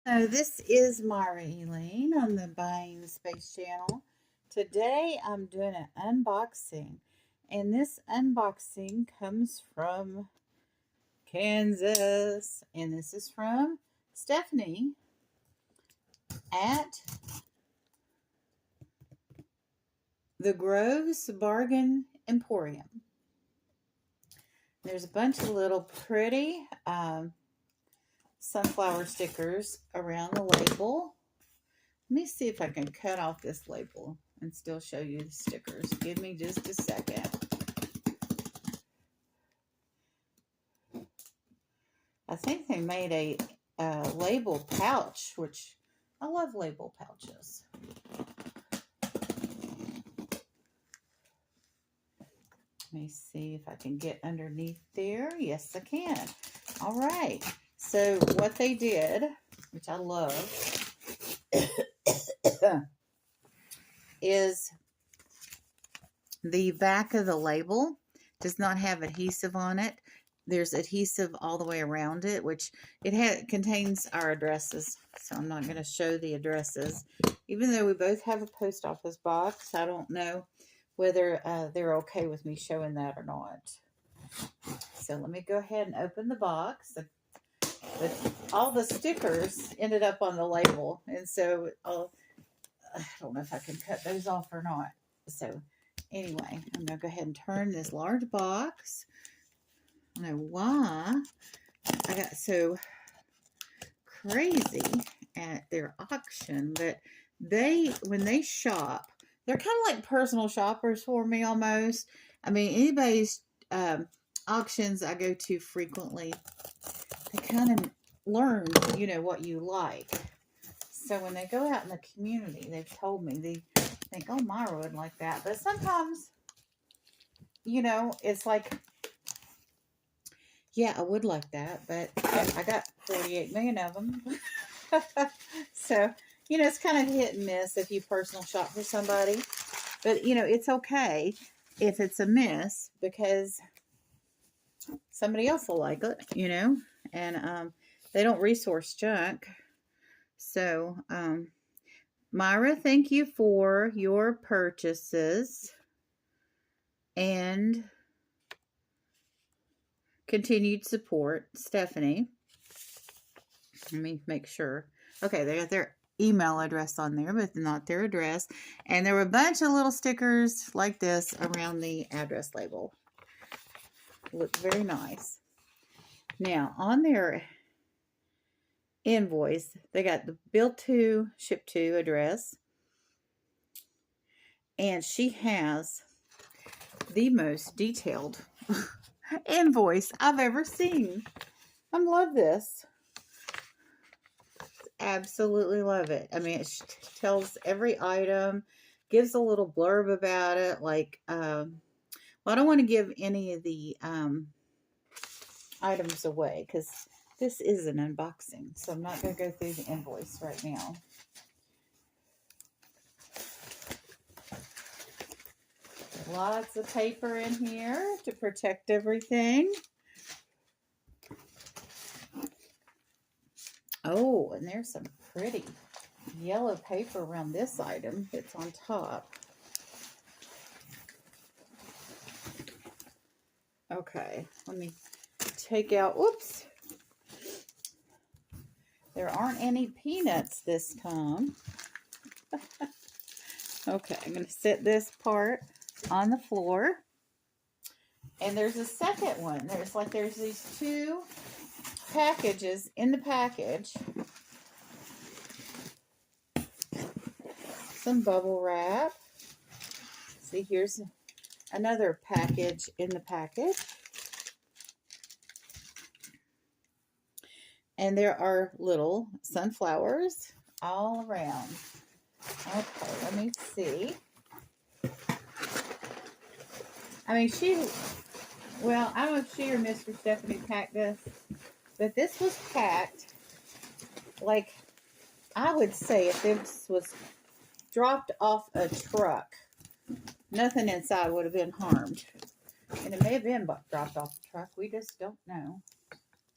So this is Myra Elaine on the Buying Space channel. Today I'm doing an unboxing, and this unboxing comes from Kansas, and this is from Stephanie at the Groves Bargain Emporium. There's a bunch of little pretty sunflower stickers around the label. Let me see if I can cut off this label and still show you the stickers. Give me just a second. I think they made a label pouch, which I love label pouches. Let me see if I can get underneath there. Yes, I can. All right. So what they did, which I love, is the back of the label does not have adhesive on it. There's adhesive all the way around it, which it contains our addresses. So I'm not going to show the addresses. Even though we both have a post office box, I don't know whether they're okay with me showing that or not. So let me go ahead and open the box. But all the stickers ended up on the label. And so I don't know if I can cut those off or not. So anyway, I'm going to go ahead and turn this large box. I don't know why I got so crazy at their auction, but when they shop, they're kind of like personal shoppers for me almost. I mean, anybody's auctions I go to frequently, they kind of learn, what you like. So when they go out in the community, they've told me, they think, oh, Myra would like that. But sometimes, it's like, yeah, I would like that, but I got 48 million of them. So, it's kind of hit and miss if you personal shop for somebody. But, it's okay if it's a miss because somebody else will like it, and they don't resource junk. So, Myra, thank you for your purchases and continued support. Stephanie, let me make sure. Okay, they got their email address on there, but not their address. And there were a bunch of little stickers like this around the address label. Look very nice. Now, on their invoice, they got the bill to, ship to address. And she has the most detailed invoice I've ever seen. I love this. Absolutely love it. I mean, it tells every item, gives a little blurb about it. Like, well, I don't want to give any of the items away because this is an unboxing. So I'm not going to go through the invoice right now. Lots of paper in here to protect everything. Oh, and there's some pretty yellow paper around this item that's on top. Okay, let me take out, whoops. There aren't any peanuts this time. Okay, I'm going to set this part on the floor. And there's a second one. There's these two packages in the package. Some bubble wrap. See, here's another package in the package. And there are little sunflowers all around. Okay, let me see. I mean, I don't know if she or Mr. Stephanie packed this, but this was packed like, I would say if this was dropped off a truck, nothing inside would have been harmed. And it may have been dropped off the truck. We just don't know.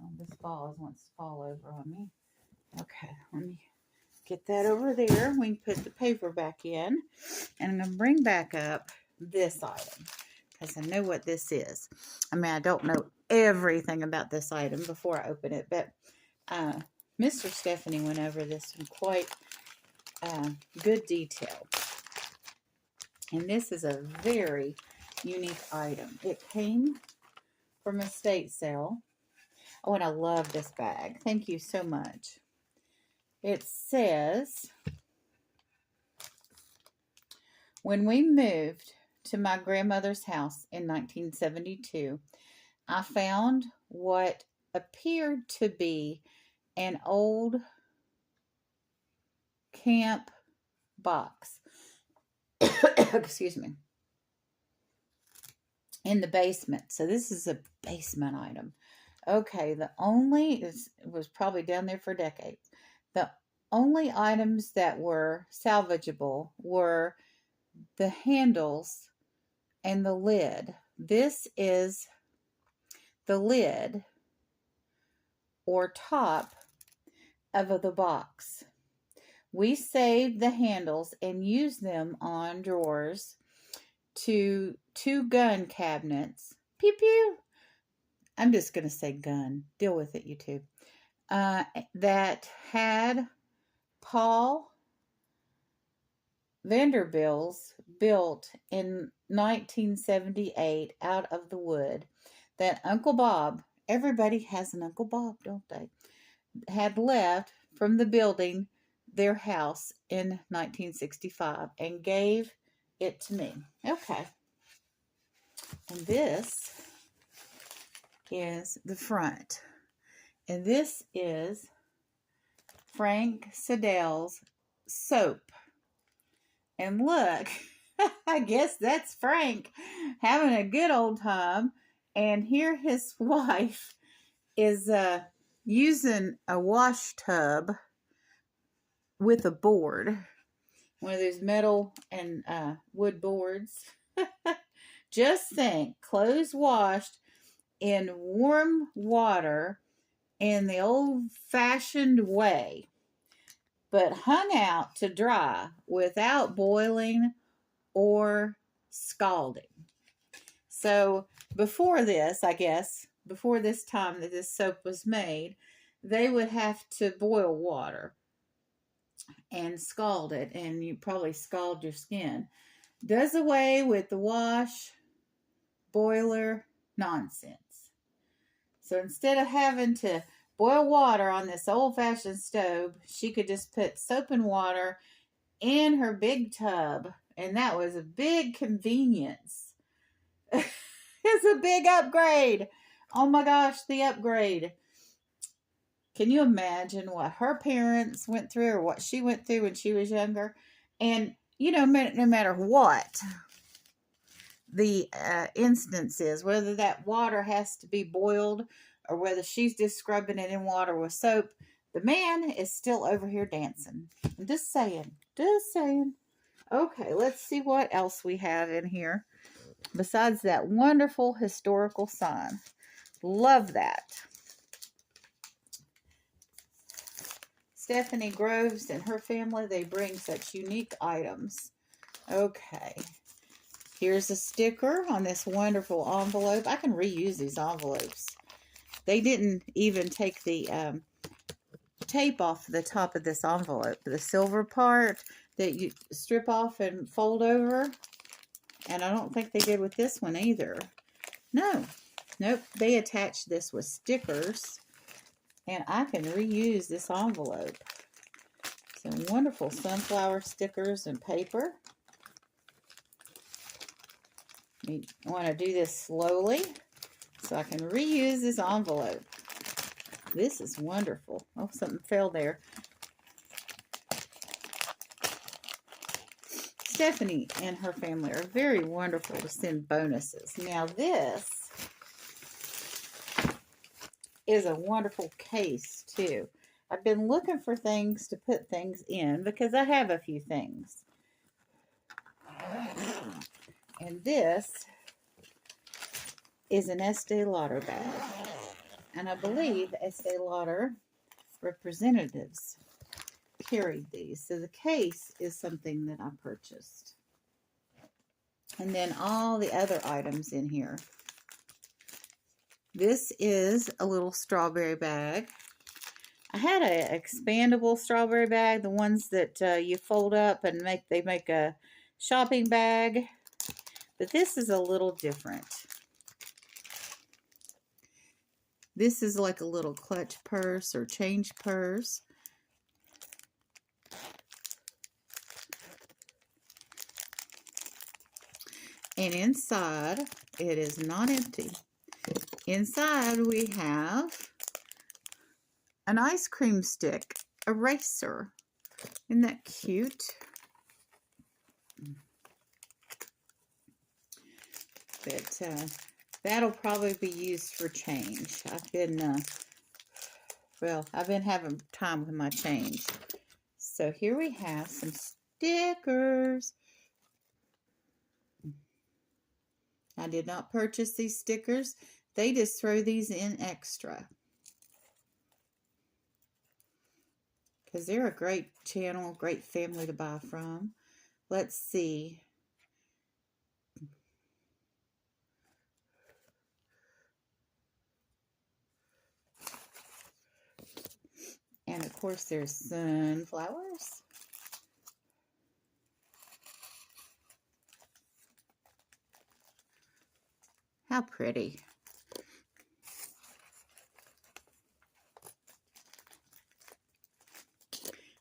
Oh, this ball wants to fall over on me. Okay, let me get that over there. We can put the paper back in. And I'm going to bring back up this item because I know what this is. I mean, I don't know everything about this item before I open it, but Mr. Stephanie went over this in quite good detail. And this is a very unique item. It came from a estate sale. Oh, and I love this bag. Thank you so much. It says, when we moved to my grandmother's house in 1972, I found what appeared to be an old camp box. Excuse me. In the basement. So this is a basement item. Okay, it was probably down there for decades. The only items that were salvageable were the handles and the lid. This is the lid or top of the box. We saved the handles and used them on drawers to 2 gun cabinets. Pew pew. I'm just going to say gun. Deal with it, YouTube. That had Paul Vanderbilts built in 1978 out of the wood that Uncle Bob, everybody has an Uncle Bob, don't they, had left from the building their house in 1965 and gave it to me. Okay. And this is the front. And this is Frank Siddell's soap. And look, I guess that's Frank having a good old time. And here his wife is using a wash tub with a board. One of those metal and wood boards. Just think, clothes washed in warm water in the old-fashioned way, but hung out to dry without boiling or scalding. So before this, I guess, before this time that this soap was made, they would have to boil water and scald it, and you probably scald your skin. Does away with the wash, boiler nonsense. So instead of having to boil water on this old-fashioned stove, she could just put soap and water in her big tub, and that was a big convenience. It's a big upgrade. Oh my gosh, the upgrade. Can you imagine what her parents went through or what she went through when she was younger? And, you know, no matter what the instance is, whether that water has to be boiled or whether she's just scrubbing it in water with soap, the man is still over here dancing. I'm just saying. Just saying. Okay, let's see what else we have in here besides that wonderful historical sign. Love that. Stephanie Groves and her family, they bring such unique items. Okay. Here's a sticker on this wonderful envelope. I can reuse these envelopes. They didn't even take the tape off the top of this envelope. The silver part that you strip off and fold over. And I don't think they did with this one either. No. Nope. They attached this with stickers. And I can reuse this envelope. Some wonderful sunflower stickers and paper. I want to do this slowly so I can reuse this envelope. This is wonderful. Oh, something fell there. Stephanie and her family are very wonderful to send bonuses. Now this is a wonderful case too. I've been looking for things to put things in because I have a few things. And this is an Estee Lauder bag. And I believe Estee Lauder representatives carried these. So the case is something that I purchased. And then all the other items in here. This is a little strawberry bag. I had an expandable strawberry bag, the ones that you fold up and they make a shopping bag. But this is a little different. This is like a little clutch purse or change purse. And inside, it is not empty. Inside we have an ice cream stick eraser. Isn't that cute? But that'll probably be used for change. I've been having time with my change. So here we have some stickers. I did not purchase these stickers. They just throw these in extra. Because they're a great channel, great family to buy from. Let's see. And of course there's sunflowers. How pretty.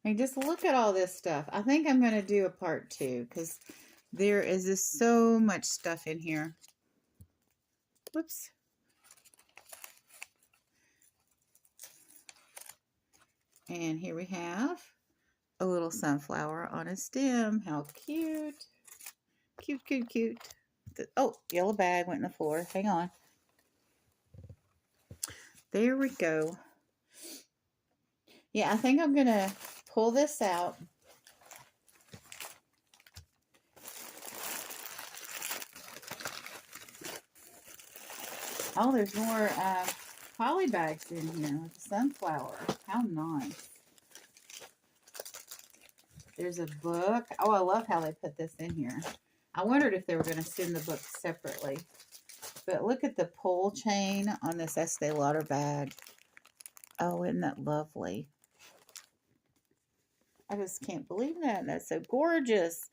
And just look at all this stuff. I think I'm going to do a part 2 because there is just so much stuff in here. Whoops. And here we have a little sunflower on a stem. How cute. Cute, cute, cute. Oh, yellow bag went in the floor. Hang on. There we go. Yeah, I think I'm going to pull this out. Oh, there's more poly bags in here with sunflower. How nice. There's a book. Oh, I love how they put this in here. I wondered if they were going to send the book separately. But look at the pull chain on this Estee Lauder bag. Oh, isn't that lovely? I just can't believe that. That's so gorgeous.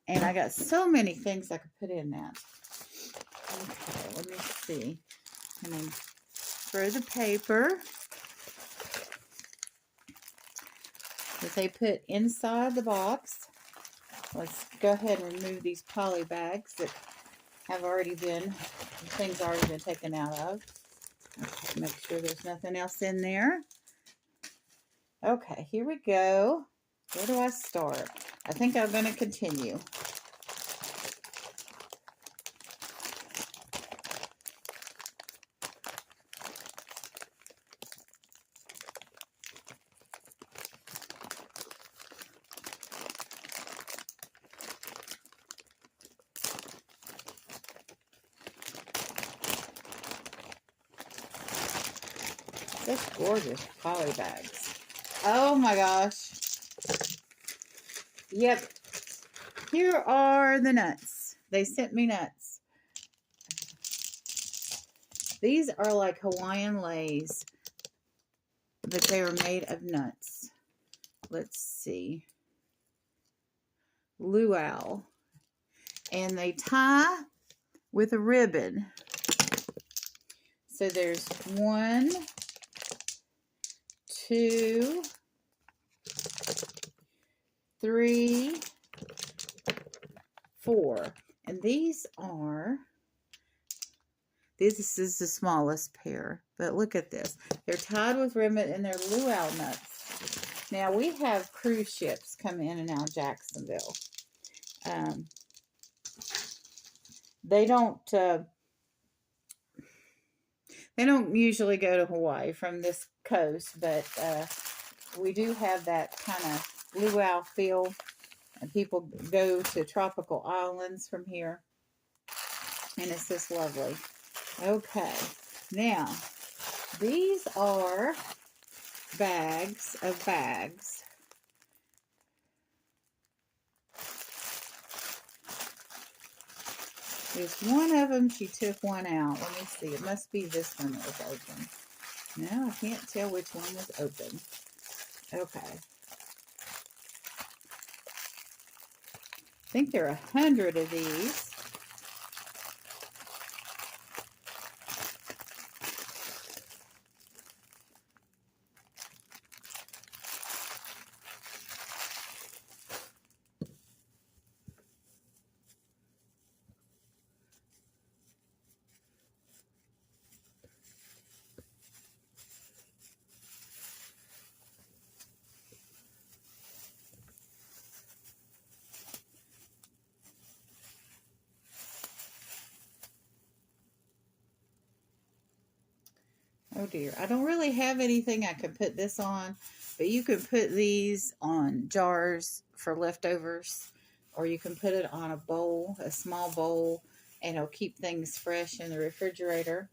And I got so many things I could put in that. Okay, let me see. And then throw the paper that they put inside the box. Let's go ahead and remove these poly bags that have already been, things already been taken out of. Okay, make sure there's nothing else in there. Okay, here we go. Where do I start? I think I'm going to continue. Such gorgeous poly bags. Oh my gosh. Yep. Here are the nuts. They sent me nuts. These are like Hawaiian lays, but they are made of nuts. Let's see. Luau. And they tie with a ribbon. So there's 1, 2, 3, 4. And this is the smallest pair. But look at this. They're tied with ribbon and they're luau nuts. Now we have cruise ships come in and out of Jacksonville. They don't usually go to Hawaii from this coast, but we do have that kind of luau feel, and people go to tropical islands from here, and it's just lovely. Okay, now these are bags of bags. There's one of them, she took one out. Let me see. It must be this one that was open. No, I can't tell which one was open. Okay. I think there are 100 of these. Oh dear, I don't really have anything I could put this on, but you can put these on jars for leftovers, or you can put it on a bowl, a small bowl, and it'll keep things fresh in the refrigerator.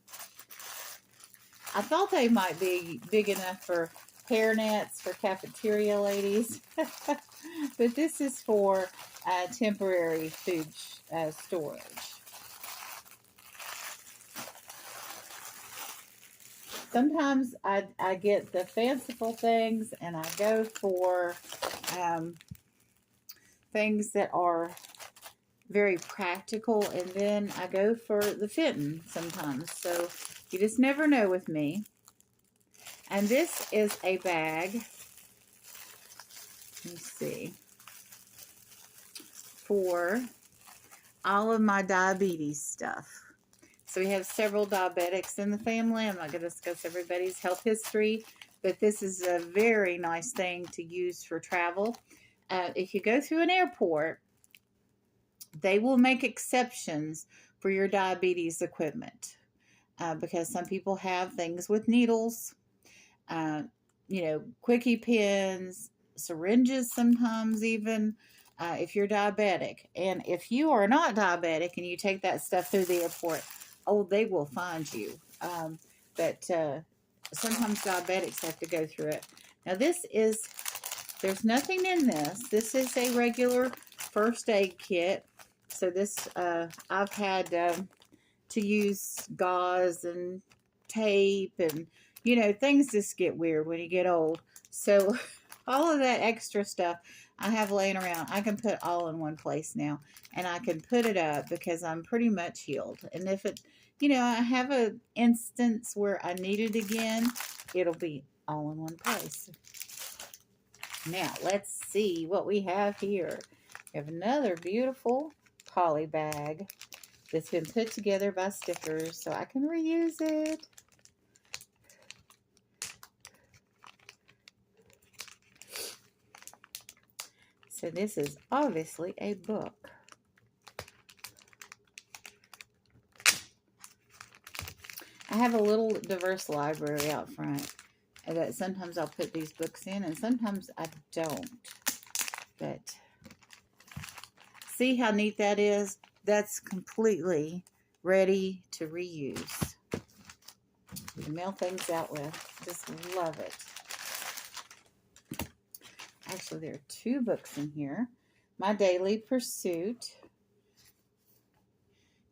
I thought they might be big enough for hair nets for cafeteria ladies, but this is for temporary food storage. Sometimes I get the fanciful things, and I go for things that are very practical, and then I go for the fitting sometimes. So you just never know with me. And this is a bag, let me see, for all of my diabetes stuff. So we have several diabetics in the family. I'm not going to discuss everybody's health history, but this is a very nice thing to use for travel. If you go through an airport, they will make exceptions for your diabetes equipment because some people have things with needles, quickie pens, syringes sometimes even, if you're diabetic. And if you are not diabetic and you take that stuff through the airport, oh, they will find you. But sometimes diabetics have to go through it. Now there's nothing in this. This is a regular first aid kit. So this, I've had to use gauze and tape and, things just get weird when you get old. So all of that extra stuff I have laying around, I can put all in one place now. And I can put it up because I'm pretty much healed. And if it, I have an instance where I need it again, it'll be all in one place. Now, let's see what we have here. We have another beautiful poly bag that's been put together by stickers so I can reuse it. So this is obviously a book. I have a little diverse library out front that sometimes I'll put these books in and sometimes I don't. But see how neat that is? That's completely ready to reuse. You can mail things out with. Just love it. Actually, there are 2 books in here. My Daily Pursuit.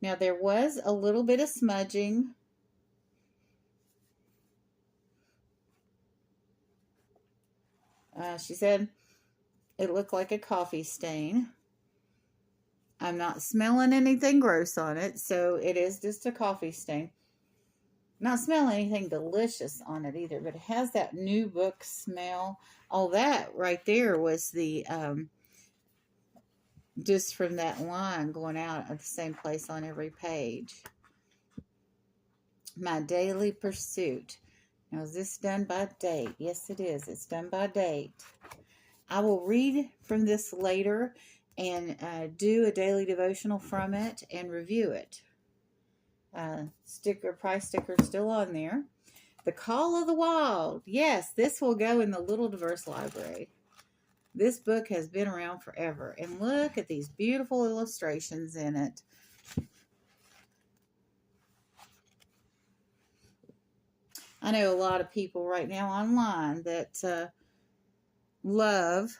Now, there was a little bit of smudging. She said it looked like a coffee stain. I'm not smelling anything gross on it, so it is just a coffee stain. Not smelling anything delicious on it either, but it has that new book smell. All that right there was the just from that line going out at the same place on every page. My Daily Pursuit. Now, is this done by date? Yes, it is. It's done by date. I will read from this later and do a daily devotional from it and review it. Price sticker still on there. The Call of the Wild. Yes, this will go in the Little Diverse Library. This book has been around forever. And look at these beautiful illustrations in it. I know a lot of people right now online that love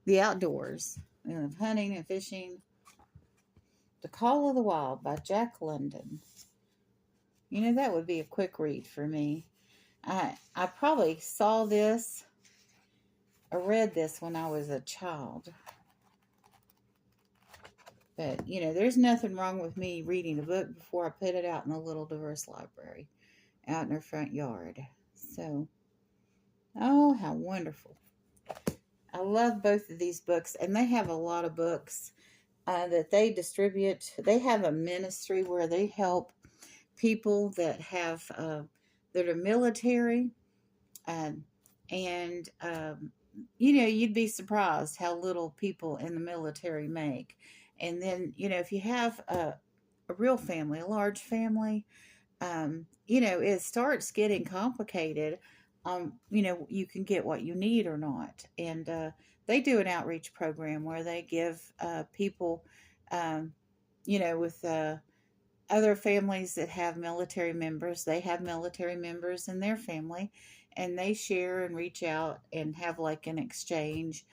the outdoors. They love hunting and fishing. The Call of the Wild by Jack London. You know, that would be a quick read for me. I probably saw this or read this when I was a child. But, you know, there's nothing wrong with me reading a book before I put it out in a little diverse library out in our front yard. So, oh, how wonderful. I love both of these books, and they have a lot of books that they distribute. They have a ministry where they help people that have that are military, um, and you know, you'd be surprised how little people in the military make. And then, you know, if you have a real family, a large family, you know, it starts getting complicated. You know, you can get what you need or not. And they do an outreach program where they give people, um, you know, with other families that have military members, they have military members in their family, and they share and reach out and have like an exchange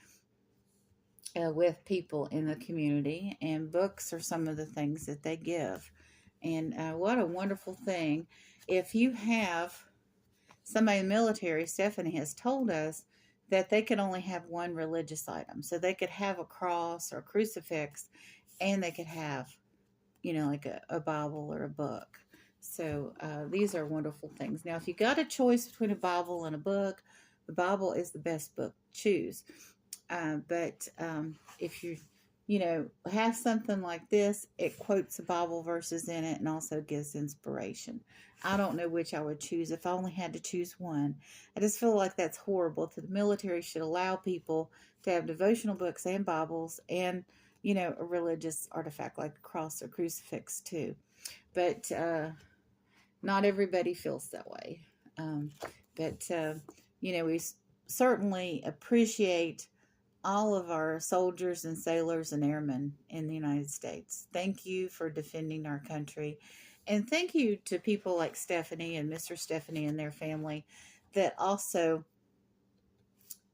with people in the community. And books are some of the things that they give. And what a wonderful thing. If you have somebody in the military, Stephanie has told us that they could only have one religious item. So they could have a cross or a crucifix, and they could have, you know, like a Bible or a book. So these are wonderful things. Now, if you got a choice between a Bible and a book, the Bible is the best book to choose. But if you know, have something like this, it quotes the Bible verses in it and also gives inspiration. I don't know which I would choose if I only had to choose one. I just feel like that's horrible. The military should allow people to have devotional books and Bibles and, you know, a religious artifact like a cross or crucifix too. But not everybody feels that way. Um, but, you know, we certainly appreciate all of our soldiers and sailors and airmen in the United States. Thank you for defending our country. And thank you to people like Stephanie and Mr. Stephanie and their family that also,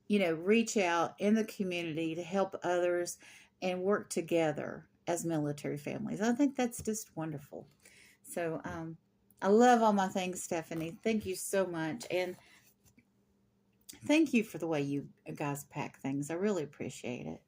you know, reach out in the community to help others and work together as military families. I think that's just wonderful. So, I love all my things, Stephanie. Thank you so much. And thank you for the way you guys pack things. I really appreciate it.